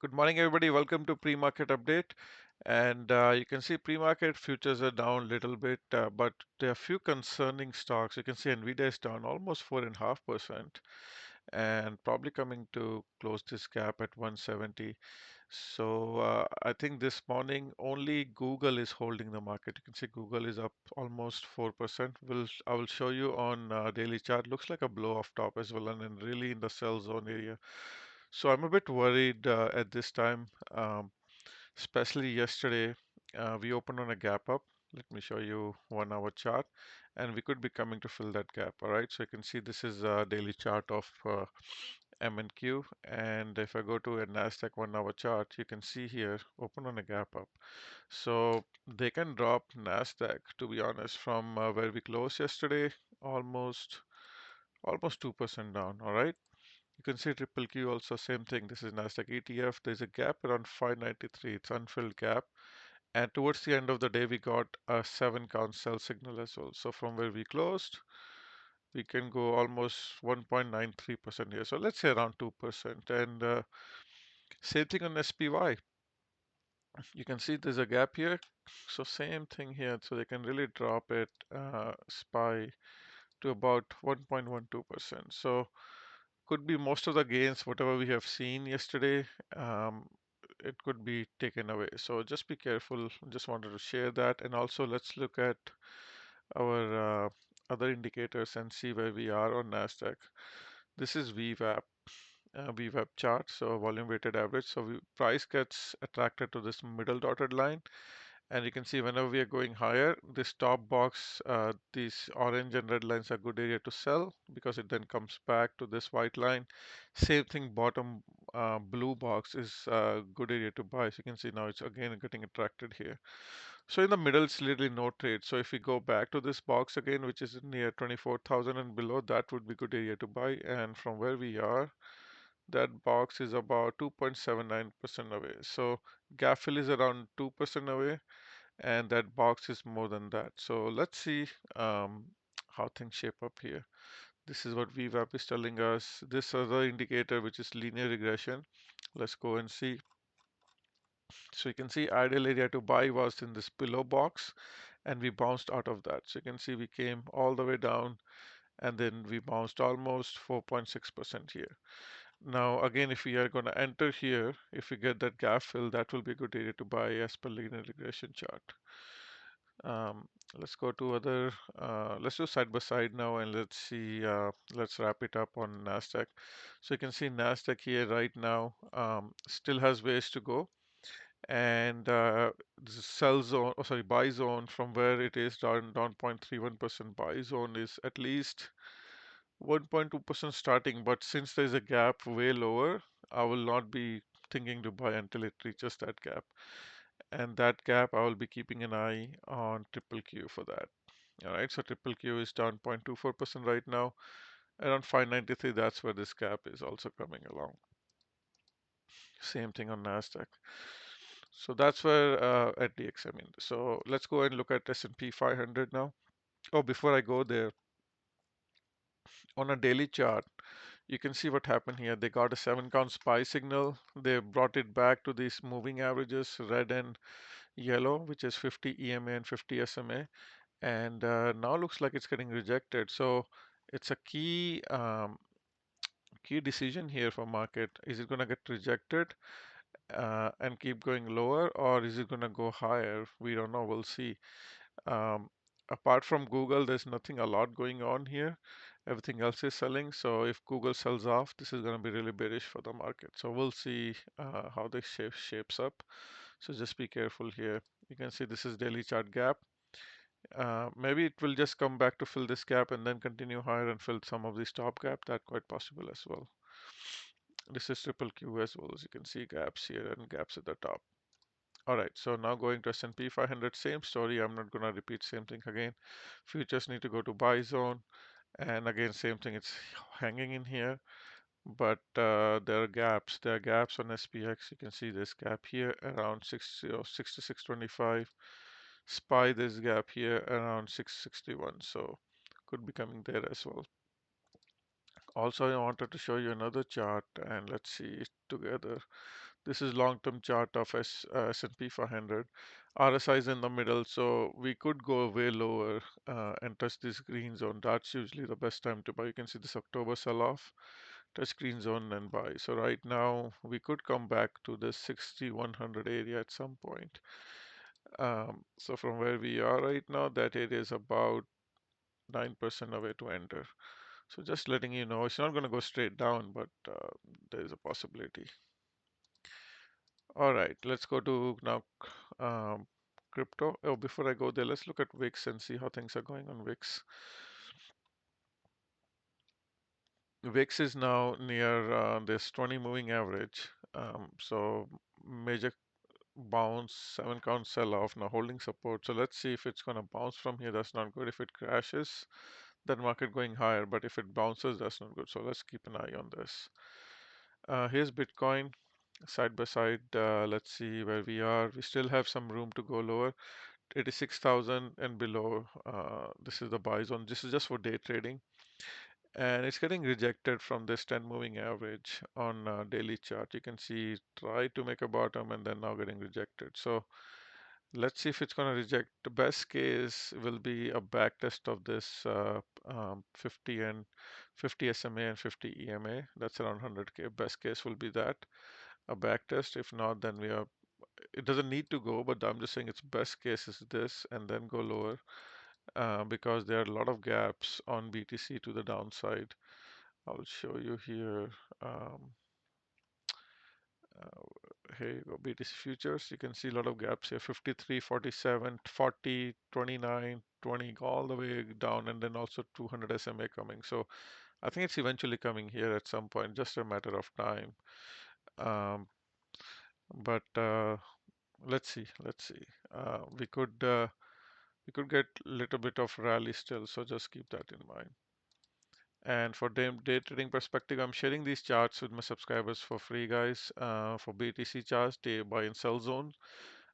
Good morning, everybody. Welcome to pre-market update. And you can see pre-market futures are down a little bit, but there are few concerning stocks. You can see nvda is down almost 4.5%, and probably coming to close this gap at 170. So I think this morning only Google is holding the market. You can see Google is up almost 4%. I will show you on daily chart. Looks like a blow off top as well, and then really in the sell zone area. So I'm a bit worried at this time, especially yesterday. We opened on a gap up. Let me show you 1 hour chart, and we could be coming to fill that gap. All right, so you can see this is a daily chart of MNQ, and if I go to a Nasdaq 1 hour chart, you can see here open on a gap up. So they can drop Nasdaq, to be honest, from where we closed yesterday, almost almost 2% down. All right. You can see triple Q also same thing. This is Nasdaq ETF. There's a gap around 593. It's unfilled gap. And towards the end of the day, we got a 7 count sell signal as well. So from where we closed, we can go almost 1.93% here. So let's say around 2%. And same thing on SPY. You can see there's a gap here. So same thing here. So they can really drop it, SPY, to about 1.12%. So could be most of the gains, whatever we have seen yesterday, um, it could be taken away. So just be careful. Just wanted to share that. And also let's look at our other indicators and see where we are on NASDAQ. This is VWAP chart, so volume weighted average. So price gets attracted to this middle dotted line, and you can see whenever we are going higher, this top box, these orange and red lines are good area to sell because it then comes back to this white line. Same thing, bottom blue box is a good area to buy. So you can see now it's again getting attracted here. So in the middle, it's literally no trade. So if we go back to this box again, which is near 24,000 and below, that would be good area to buy. And from where we are, that box is about 2.79% away. So gap fill is around 2% away, and that box is more than that. So let's see how things shape up here. This is what VWAP is telling us. This other indicator, which is linear regression, let's go and see. So you can see ideal area to buy was in this below box, and we bounced out of that. So you can see we came all the way down, and then we bounced almost 4.6% here. Now again, if we are going to enter here, if we get that gap fill, that will be a good area to buy as per linear regression chart. Let's go to other, let's do side by side now, and let's see, let's wrap it up on NASDAQ. So you can see NASDAQ here right now still has ways to go. And the sell zone, oh sorry, buy zone from where it is down 0.31% buy zone is at least 1.2% starting. But since there's a gap way lower, I will not be thinking to buy until it reaches that gap. And that gap, I will be keeping an eye on triple Q for that. All right, so triple Q is down 0.24% right now. Around 593, that's where this gap is also coming along. Same thing on NASDAQ. So that's where at DX, I mean. So let's go and look at S&P 500 now. Oh, before I go there, on a daily chart, you can see what happened here. They got a 7 count SPY signal. They brought it back to these moving averages, red and yellow, which is 50 EMA and 50 SMA. And now looks like it's getting rejected. So it's a key decision here for market. Is it going to get rejected and keep going lower, or is it going to go higher? We don't know. We'll see. Um, Apart from Google, there's nothing a lot going on here. Everything else is selling. So if Google sells off, this is going to be really bearish for the market. So we'll see how this shapes up. So just be careful here. You can see this is daily chart gap. Maybe it will just come back to fill this gap and then continue higher and fill some of these top gap. That quite possible as well. This is triple Q as well. As you can see, gaps here and gaps at the top. All right, so now going to S&P 500, same story. I'm not going to repeat same thing again. Futures need to go to buy zone, and again same thing. It's hanging in here, but there are gaps. There are gaps on SPX. You can see this gap here around 6625. SPY this gap here around 661. So could be coming there as well. Also, I wanted to show you another chart, and let's see it together. This is long-term chart of S&P 500. RSI is in the middle, so we could go way lower and touch this green zone. That's usually the best time to buy. You can see this October sell-off, touch green zone and buy. So right now we could come back to this 6100 area at some point. So from where we are right now, that area is about 9% away to enter. So just letting you know, it's not going to go straight down, but there is a possibility. All right, let's go to now crypto. Oh, before I go there, let's look at VIX and see how things are going on VIX. VIX is now near this 20 moving average. So major bounce, 7 count sell off, now holding support. So let's see if it's going to bounce from here. That's not good. If it crashes, then market going higher. But if it bounces, that's not good. So let's keep an eye on this. Here's Bitcoin side by side. Let's see where we are. We still have some room to go lower. 86,000 and below. This is the buy zone. This is just for day trading. And it's getting rejected from this 10 moving average on daily chart. You can see try to make a bottom and then now getting rejected. So let's see if it's going to reject. The best case will be a back test of this 50 and 50 SMA and 50 EMA. That's around 100K. Best case will be that a back test. If not, then we are. It doesn't need to go, but I'm just saying its best case is this, and then go lower because there are a lot of gaps on BTC to the downside. I'll show you here. Um, Here you go, BTC futures. You can see a lot of gaps here, 53, 47, 40, 29, 20, all the way down, and then also 200 SMA coming. So I think it's eventually coming here at some point, just a matter of time. Um, but let's see, let's see. We could get a little bit of rally still, so just keep that in mind. And for day trading perspective, I'm sharing these charts with my subscribers for free, guys. For BTC charts, day buy and sell zone.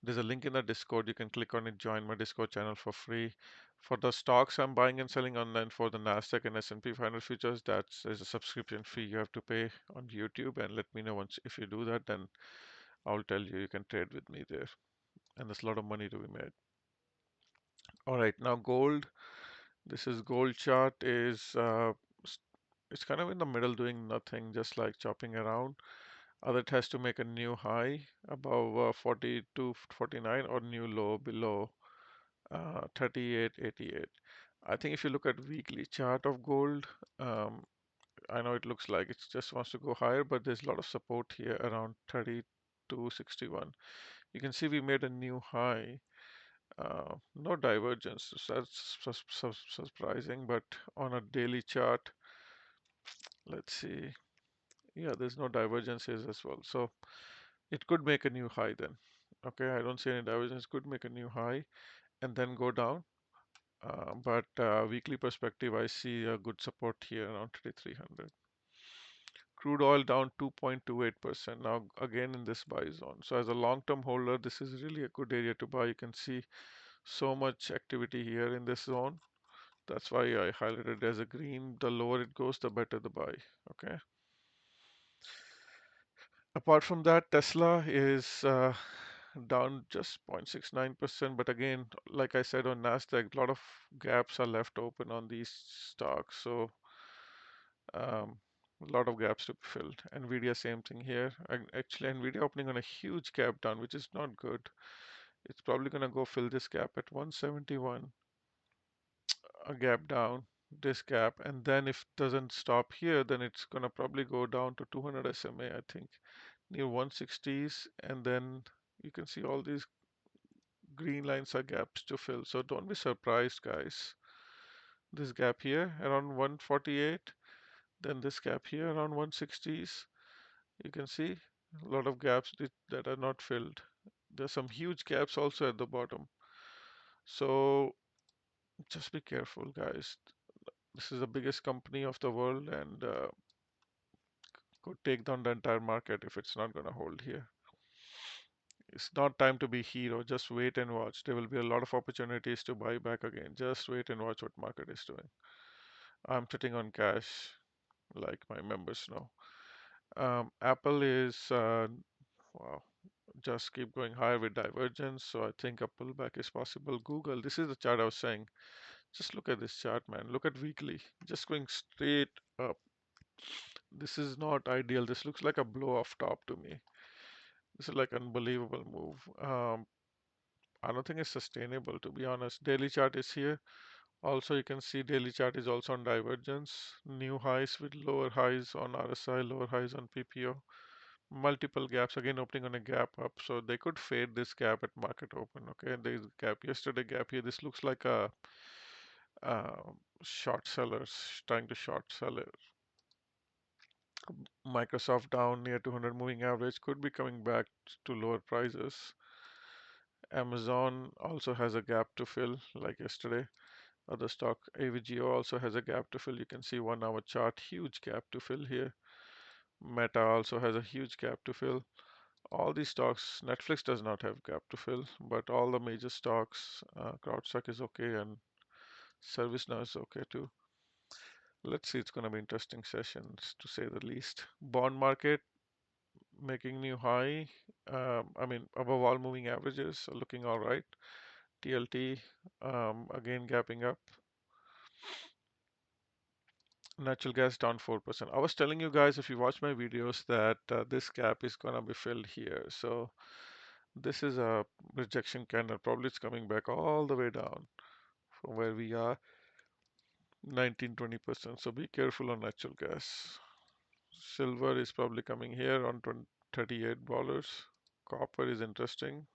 There's a link in the Discord. You can click on it, join my Discord channel for free. For the stocks I'm buying and selling online for the Nasdaq and S&P 500 futures, there's a subscription fee you have to pay on YouTube. And let me know once if you do that, then I'll tell you you can trade with me there. And there's a lot of money to be made. All right, now gold. This is gold chart is it's kind of in the middle doing nothing, just like chopping around. Either it has to make a new high above 42, 49 or new low below 38.88. I think if you look at weekly chart of gold, um, I know it looks like it just wants to go higher, but there's a lot of support here around 32.61. You can see we made a new high. No divergence, so that's surprising, but on a daily chart, let's see. Yeah, there's no divergences as well. So it could make a new high then. Okay, I don't see any divergence. Could make a new high and then go down. But weekly perspective, I see a good support here around 3,300. Crude oil down 2.28%. Now again in this buy zone. So as a long-term holder, this is really a good area to buy. You can see so much activity here in this zone. That's why I highlighted it as a green. The lower it goes, the better the buy. Okay. Apart from that, Tesla is down just 0.69%. But again, like I said on Nasdaq, a lot of gaps are left open on these stocks. So um, a lot of gaps to be filled. Nvidia, same thing here. Actually, Nvidia opening on a huge gap down, which is not good. It's probably going to go fill this gap at 171, a gap down, this gap, and then if it doesn't stop here, then it's going to probably go down to 200 SMA, I think, near 160s, and then you can see all these green lines are gaps to fill. So don't be surprised, guys. This gap here around 148, then this gap here around 160s. You can see a lot of gaps that are not filled. There's some huge gaps also at the bottom. So just be careful, guys. This is the biggest company of the world and could take down the entire market if it's not going to hold here. It's not time to be hero. Just wait and watch. There will be a lot of opportunities to buy back again. Just wait and watch what market is doing. I'm sitting on cash. like my members know. Apple is wow, just keep going higher with divergence. So I think a pullback is possible. Google, this is the chart I was saying. Just look at this chart, man. Look at weekly, just going straight up. This is not ideal. This looks like a blow off top to me. This is like unbelievable move. I don't think it's sustainable, to be honest. Daily chart is here. Also, you can see daily chart is also on divergence. New highs with lower highs on RSI, lower highs on PPO. Multiple gaps again opening on a gap up. So they could fade this gap at market open. Okay, there's a gap yesterday, gap here. This looks like a short sellers trying to short sell it. Microsoft down near 200 moving average could be coming back to lower prices. Amazon also has a gap to fill like yesterday. Other stock avgo also has a gap to fill. You can see 1 hour chart, huge gap to fill here. Meta also has a huge gap to fill. All these stocks, Netflix does not have gap to fill, but all the major stocks, CrowdStock is okay and ServiceNow is okay too. Let's see, it's going to be interesting sessions to say the least. Bond market making new high. I mean, above all moving averages, so looking all right. TLT again gapping up. Natural gas down 4%. I was telling you guys, if you watch my videos, that this gap is gonna be filled here. So this is a rejection candle. Probably it's coming back all the way down from where we are, 19-20%. So be careful on natural gas. Silver is probably coming here on $38. Copper is interesting.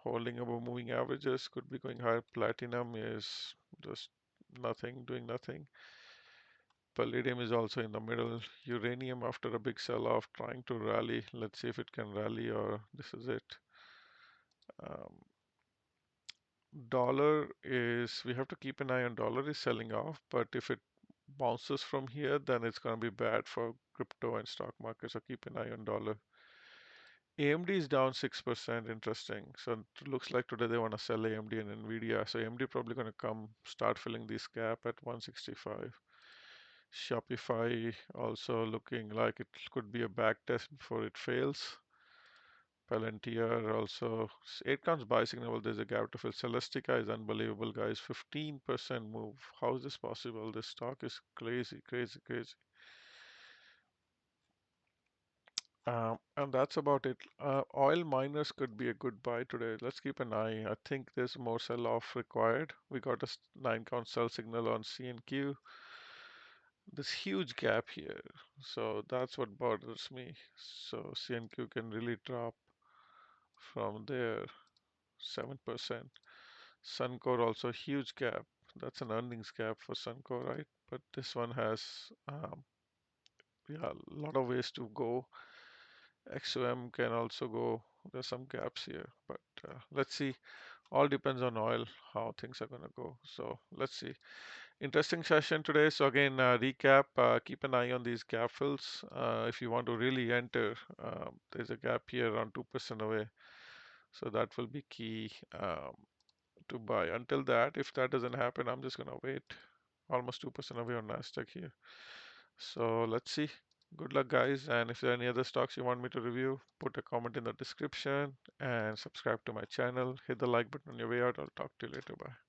Holding above moving averages, could be going higher. Platinum is just nothing, doing nothing. Palladium is also in the middle. Uranium, after a big sell-off, trying to rally. Let's see if it can rally or this is it. Um, dollar is, we have to keep an eye on dollar is selling off, but if it bounces from here, then it's going to be bad for crypto and stock market. So keep an eye on dollar. AMD is down 6%. Interesting. So it looks like today they want to sell AMD and nvda. So AMD probably going to come start filling this gap at 165. Shopify also looking like it could be a back test before it fails. Palantir also, 8 counts buy signal. There's a gap to fill. Celestica is unbelievable, guys. 15% move. How is this possible? This stock is crazy, crazy, crazy. And that's about it. Oil miners could be a good buy today. Let's keep an eye. I think there's more sell-off required. We got a 9 count sell signal on CNQ. This huge gap here. So that's what bothers me. So CNQ can really drop from there, 7%. Suncor also huge gap. That's an earnings gap for Suncor, right? But this one has yeah, a lot of ways to go. XOM can also go. There's some gaps here, but let's see. All depends on oil, how things are gonna go. So let's see. Interesting session today. So again, recap, keep an eye on these gap fills. If you want to really enter, there's a gap here around 2% away. So that will be key to buy. Until that, if that doesn't happen, I'm just gonna wait. Almost 2% away on Nasdaq here. So let's see. Good luck, guys. And if there are any other stocks you want me to review, put a comment in the description and subscribe to my channel. Hit the like button on your way out. I'll talk to you later. Bye.